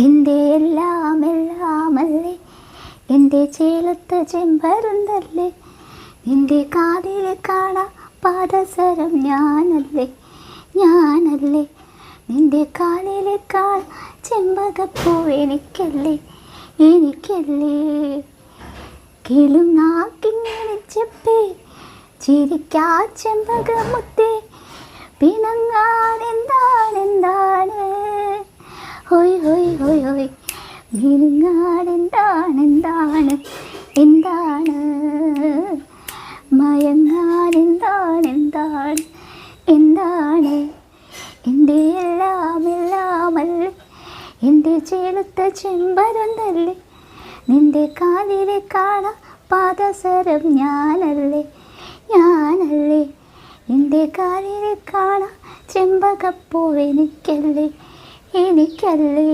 എൻ്റെ എല്ലാം എല്ലാമല്ലേ, എൻ്റെ ചേലത്തെ ചെമ്പരുന്തല്ലേ, നിൻ്റെ കാതിൽ കാണാ പാദസരം ഞാനല്ലേ, ഞാനല്ലേ, നിൻ്റെ കാലിൽ കാണാ ചെമ്പകപ്പൂ എനിക്കല്ലേ, എനിക്കല്ലേ. കിളുനാക്കിങ്ങനെ ചെപ്പേ ചിരിക്കാ ചെമ്പകമുത്തേ, പിണങ്ങാൻ എന്താണ് ഹോയ് ഹോയ് ഹോയ് ഹോയ്, മിനുങ്ങാൻ എന്താണ് മയങ്ങാൻ എന്താണ് എൻ്റെ എല്ലാം എല്ലാമല്ലേ, എൻ്റെ ചേലത്തെ ചെമ്പരുന്തല്ലേ, നിൻ്റെ കാലിൽ കാണാ പാദസരം ഞാനല്ലേ, ഞാനല്ലേ, നിൻ്റെ കാലിൽ കാണാ ചെമ്പകപ്പൂ എനിക്കല്ലേ, എനിക്കല്ലേ.